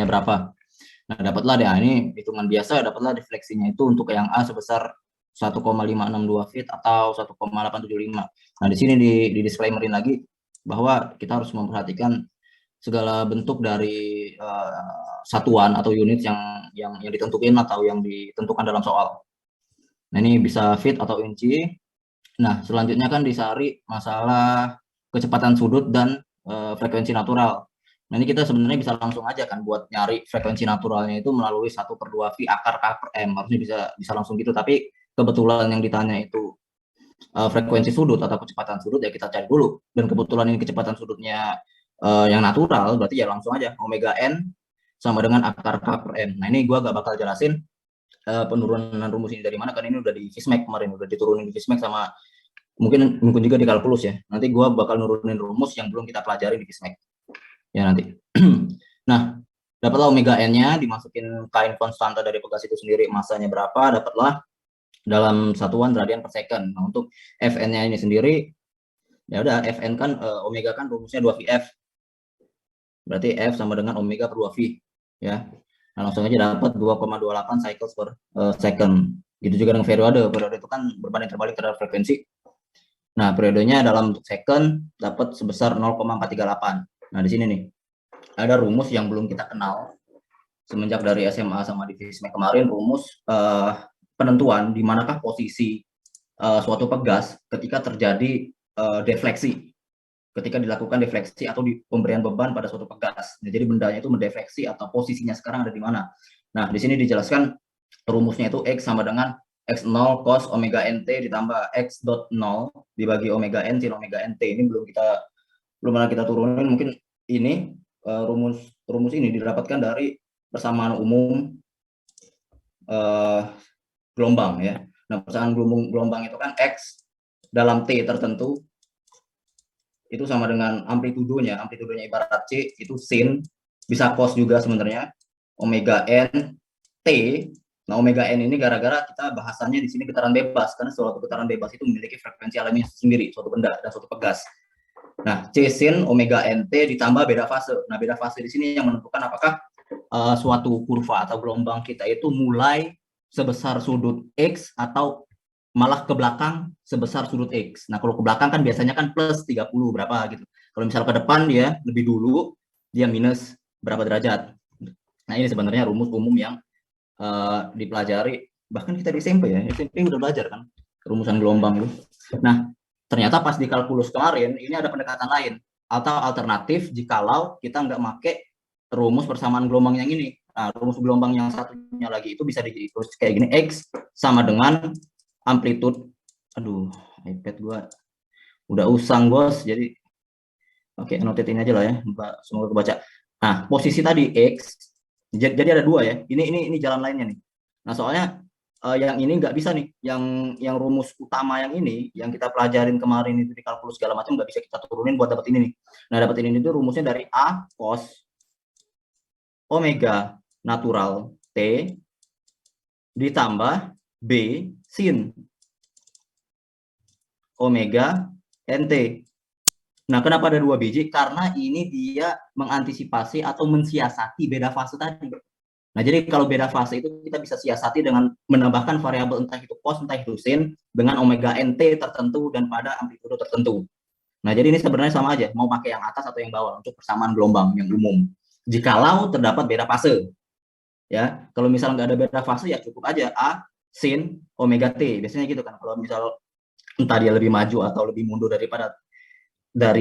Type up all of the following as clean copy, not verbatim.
berapa. Nah, dapatlah deh, ini hitungan biasa, dapatlah defleksinya itu untuk yang A sebesar 1,562 feet atau 1,875. Nah, di sini di disclaimerin lagi bahwa kita harus memperhatikan segala bentuk dari satuan atau unit yang ditentukan atau yang ditentukan dalam soal. Nah, ini bisa feet atau inci. Nah, selanjutnya kan disari masalah kecepatan sudut dan frekuensi natural. Nah, ini kita sebenarnya bisa langsung aja kan buat nyari frekuensi naturalnya itu melalui 1/2 V akar K per M. Harusnya bisa langsung gitu, tapi kebetulan yang ditanya itu frekuensi sudut atau kecepatan sudut, ya kita cari dulu. Dan kebetulan ini kecepatan sudutnya yang natural, berarti ya langsung aja omega N sama dengan akar K per M. Nah, ini gue gak bakal jelasin penurunan rumus ini dari mana, kan ini udah di Fismek kemarin, udah diturunin di Fismek sama mungkin juga di kalkulus ya. Nanti gue bakal nurunin rumus yang belum kita pelajari di Fismek ya nanti. Nah, dapatlah omega N-nya, dimasukin kain konstanta dari pegas itu sendiri, masanya berapa, dapatlah dalam satuan radian per second. Nah, untuk Fn-nya ini sendiri, ya udah, Fn kan omega kan rumusnya 2VF. Berarti F sama dengan omega per 2V ya. Nah, langsung aja dapat 2,28 cycles per second. Gitu juga dengan periode. Periode itu kan berbanding terbalik terhadap frekuensi. Nah, periodenya dalam second dapat sebesar 0,438. Nah, di sini nih ada rumus yang belum kita kenal semenjak dari SMA sama di Fismek kemarin, rumus penentuan di manakah posisi suatu pegas ketika terjadi defleksi, ketika dilakukan defleksi atau di pemberian beban pada suatu pegas. Nah, jadi bendanya itu mendefleksi atau posisinya sekarang ada di mana. Nah, di sini dijelaskan rumusnya itu X sama dengan X0 cos omega NT ditambah X dot 0 dibagi omega N sin omega NT. Ini belum pernah kita turunin. Mungkin ini rumus ini didapatkan dari persamaan umum gelombang ya. Nah, persamaan gelombang itu kan X dalam T tertentu itu sama dengan amplitudonya ibarat C itu sin, bisa cos juga sebenarnya, omega N T. Nah, omega N ini gara-gara kita bahasanya di sini getaran bebas, karena suatu getaran bebas itu memiliki frekuensi alamiah sendiri, suatu benda dan suatu pegas. Nah, C sin omega NT ditambah beda fase. Nah, beda fase di sini yang menentukan apakah suatu kurva atau gelombang kita itu mulai sebesar sudut X atau malah ke belakang sebesar sudut X. Nah, kalau ke belakang kan biasanya kan plus 30 berapa gitu. Kalau misal ke depan dia lebih dulu, dia minus berapa derajat. Nah, ini sebenarnya rumus umum yang dipelajari bahkan kita di SMP ya. SMP udah belajar kan rumusan gelombang itu. Nah, ternyata pas di kalkulus kemarin ini ada pendekatan lain atau alternatif jikalau kita nggak make rumus persamaan gelombang yang ini. Nah, rumus gelombang yang satunya lagi itu bisa ditulis kayak gini, X sama dengan amplitude. Aduh, iPad gua udah usang bos, jadi oke, notetin aja lah ya, semoga kebaca. Nah, posisi tadi X, jadi ada dua ya. Ini jalan lainnya nih. Nah, soalnya yang ini nggak bisa nih, yang rumus utama yang ini yang kita pelajarin kemarin itu di kalkulus segala macam nggak bisa kita turunin buat dapat ini nih. Nah, dapat ini itu rumusnya dari A cos omega natural T ditambah B sin omega NT. Nah, kenapa ada 2 biji? Karena ini dia mengantisipasi atau mensiasati beda fase tadi. Nah, jadi kalau beda fase itu kita bisa siasati dengan menambahkan variabel entah itu cos, entah itu sin, dengan omega NT tertentu dan pada amplitudo tertentu. Nah, jadi ini sebenarnya sama aja, mau pakai yang atas atau yang bawah untuk persamaan gelombang yang umum. Jikalau terdapat beda fase. Ya, kalau misal nggak ada beda fase ya cukup aja A sin omega T. Biasanya gitu kan. Kalau misal entah dia lebih maju atau lebih mundur dari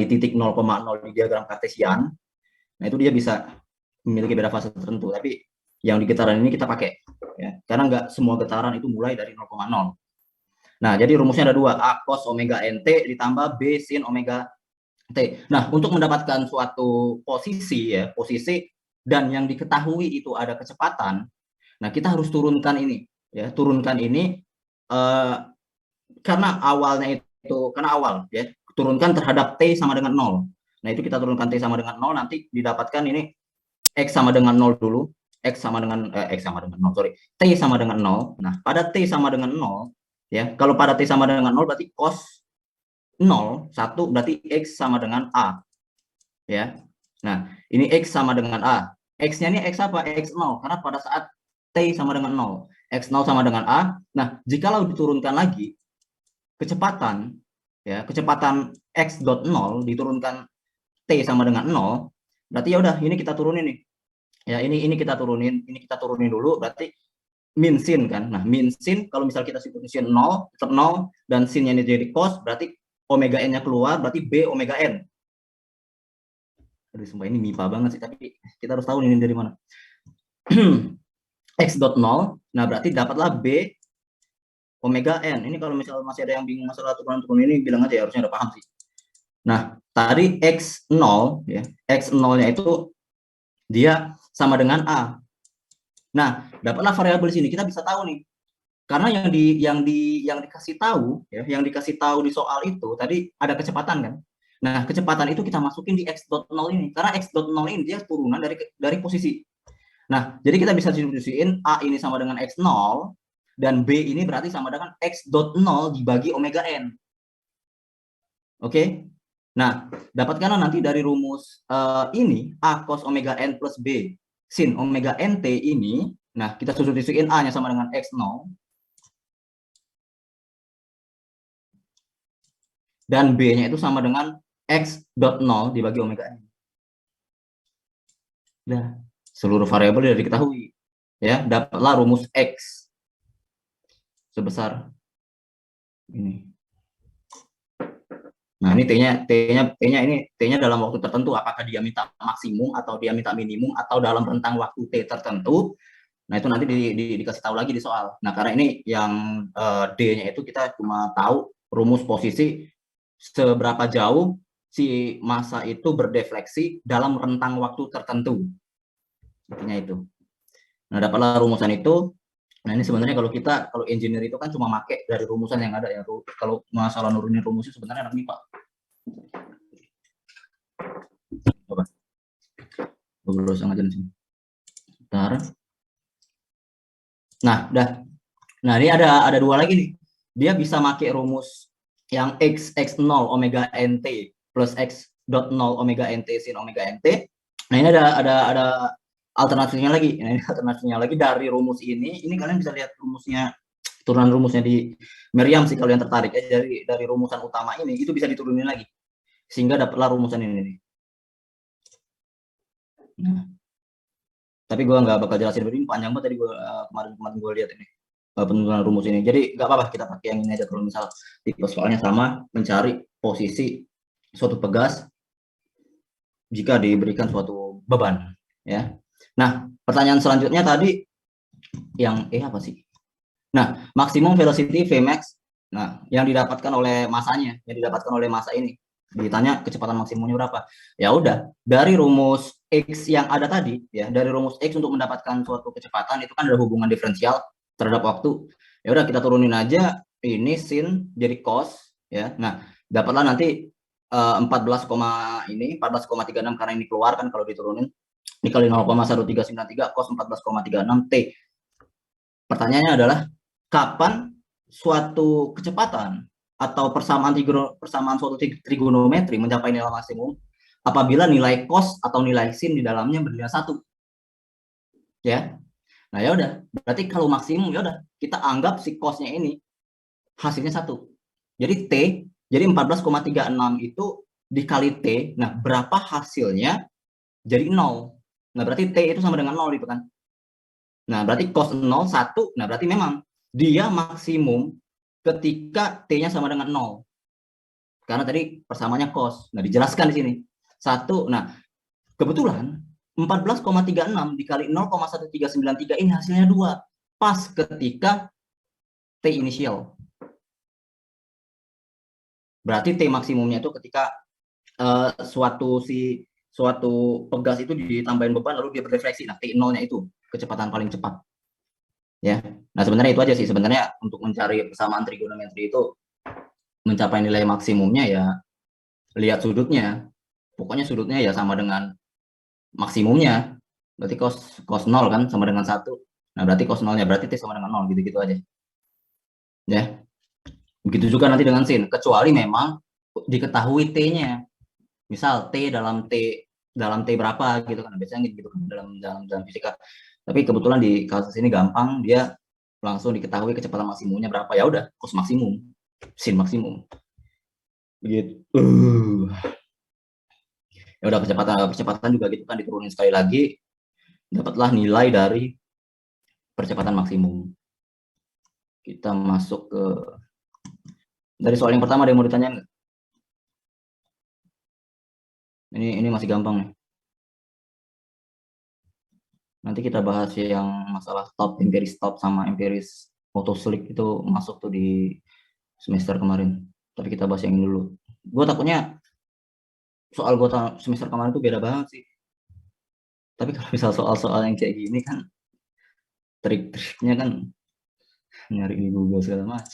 titik 0,0 di diagram kartesian, nah itu dia bisa memiliki beda fase tertentu. Tapi yang di getaran ini kita pakai, ya, karena nggak semua getaran itu mulai dari 0,0. Nah, jadi rumusnya ada dua, A cos omega NT ditambah B sin omega T. Nah, untuk mendapatkan suatu posisi ya, posisi dan yang diketahui itu ada kecepatan, nah kita harus turunkan ini, ya, turunkan ini karena awalnya itu, karena awal ya, turunkan terhadap T sama dengan 0. Nah, itu kita turunkan T sama dengan 0, nanti didapatkan ini X sama dengan 0 dulu. X sama dengan 0, sorry. T sama dengan 0. Nah, pada T sama dengan 0, ya, kalau pada T sama dengan 0 berarti cos 0, 1 berarti X sama dengan A. Ya. Nah, ini X sama dengan A. X-nya ini X apa? X0, karena pada saat T sama dengan 0, X0 sama dengan A. Nah, jikalau diturunkan lagi, kecepatan, ya, kecepatan X dot 0 diturunkan T sama dengan 0, berarti ya udah, ini kita turunin nih. Ya, ini kita turunin dulu, berarti min sin kan. Nah, min sin kalau misal kita substitusi 0, tetap 0, dan sinnya ini jadi cos, berarti omega n-nya keluar, berarti B omega n. Aduh, sumpah ini MIPA banget sih, tapi kita harus tahu ini dari mana. X dot 0, nah berarti dapatlah B omega n. Ini kalau misalnya masih ada yang bingung masalah turunan-turunan ini, bilang aja ya, harusnya udah paham sih. Nah, tadi X0, ya, X0-nya itu dia sama dengan A. Nah, dapatlah variabel sini, kita bisa tahu nih. Karena yang dikasih tahu, ya, yang dikasih tahu di soal itu tadi ada kecepatan kan. Nah, kecepatan itu kita masukin di X dot 0 ini. Karena X dot 0 ini dia turunan dari posisi. Nah, jadi kita bisa substitusiin A ini sama dengan X0, dan B ini berarti sama dengan X dot 0 dibagi omega N. Oke? Nah, dapatkanlah nanti dari rumus ini, A cos omega N plus B sin omega NT ini. Nah, kita substitusiin A-nya sama dengan X0. Dan B-nya itu sama dengan X dot 0 dibagi omega N. Nah, seluruh variabel sudah diketahui. Ya, dapatlah rumus X sebesar ini. Nah, ini T-nya dalam waktu tertentu, apakah dia minta maksimum atau dia minta minimum atau dalam rentang waktu T tertentu. Nah, itu nanti dikasih tahu lagi di soal. Nah, karena ini yang D-nya itu kita cuma tahu rumus posisi seberapa jauh si massa itu berdefleksi dalam rentang waktu tertentu. Intinya itu. Nah, dapatlah rumusan itu. Nah, ini sebenarnya kalau engineer itu kan cuma make dari rumusan yang ada ya. Kalau masalah nurunin rumusnya sebenarnya anak MIPA. Coba. Gue aja di sini. Bentar. Nah, udah. Nah, ini ada dua lagi nih. Dia bisa make rumus yang X0 omega NT plus X dot 0 omega NT sin omega NT. Nah, ini ada alternatifnya lagi. Nah, ini alternatifnya lagi dari rumus ini. Ini kalian bisa lihat rumusnya, turunan rumusnya di Meriam sih kalau yang tertarik ya, dari rumusan utama ini itu bisa diturunin lagi sehingga dapatlah rumusan ini. Nah, tapi gue nggak bakal jelasin ini, panjang banget tadi kemarin gue lihat ini penurunan rumus ini. Jadi nggak apa-apa kita pakai yang ini aja kalau misal tipe soalnya sama, mencari posisi suatu pegas jika diberikan suatu beban, ya. Nah, pertanyaan selanjutnya tadi yang apa sih? Nah, maksimum velocity Vmax, nah yang didapatkan oleh masanya, ini. Ditanya kecepatan maksimumnya berapa? Ya udah, dari rumus X yang ada tadi, ya, dari rumus X untuk mendapatkan suatu kecepatan itu kan ada hubungan diferensial terhadap waktu. Ya udah, kita turunin aja ini sin jadi cos, ya. Nah, dapatlah nanti 14,36 karena ini keluar kan kalau diturunin dikali 0,1393 cos 14,36 T. Pertanyaannya adalah kapan suatu kecepatan atau persamaan suatu trigonometri mencapai nilai maksimum apabila nilai cos atau nilai sin di dalamnya bernilai 1. Ya. Nah, ya udah, berarti kalau maksimum ya udah kita anggap si cosnya ini hasilnya 1. Jadi T, jadi 14,36 itu dikali T, nah berapa hasilnya? Jadi 0. Nah, berarti T itu sama dengan 0 gitu kan. Nah, berarti cos 0, 1, nah berarti memang dia maksimum ketika T-nya sama dengan 0. Karena tadi persamanya cos. Nah, dijelaskan di sini. 1, nah kebetulan 14,36 dikali 0,1393 ini hasilnya 2. Pas ketika T inisial. Berarti T maksimumnya itu ketika suatu pegas itu ditambahin beban lalu dia berdefleksi. Nah, T0-nya itu kecepatan paling cepat. Ya. Nah, sebenarnya itu aja sih sebenarnya untuk mencari persamaan trigonometri itu mencapai nilai maksimumnya ya lihat sudutnya. Pokoknya sudutnya ya sama dengan maksimumnya. Berarti cos 0 kan sama dengan 1. Nah, berarti cos 0-nya berarti T sama dengan 0 gitu-gitu aja. Ya. Begitu juga nanti dengan sin, kecuali memang diketahui T-nya. Misal T dalam T berapa gitu kan, biasanya gitu kan dalam fisika. Tapi kebetulan di kasus ini gampang, dia langsung diketahui kecepatan maksimumnya berapa, ya udah cos maksimum, sin maksimum begitu. Ya udah, percepatan juga gitu kan, diturunin sekali lagi, dapatlah nilai dari percepatan maksimum. Kita masuk ke dari soal yang pertama, ada yang mau ditanya nggak? Ini masih gampang nih. Nanti kita bahas yang masalah stop, empiris stop sama empiris photoslick itu masuk tuh di semester kemarin. Tapi kita bahas yang ini dulu. Gue takutnya soal gue semester kemarin tuh beda banget sih. Tapi kalau misal soal-soal yang kayak gini kan, trik-triknya kan nyari di Google segala macam.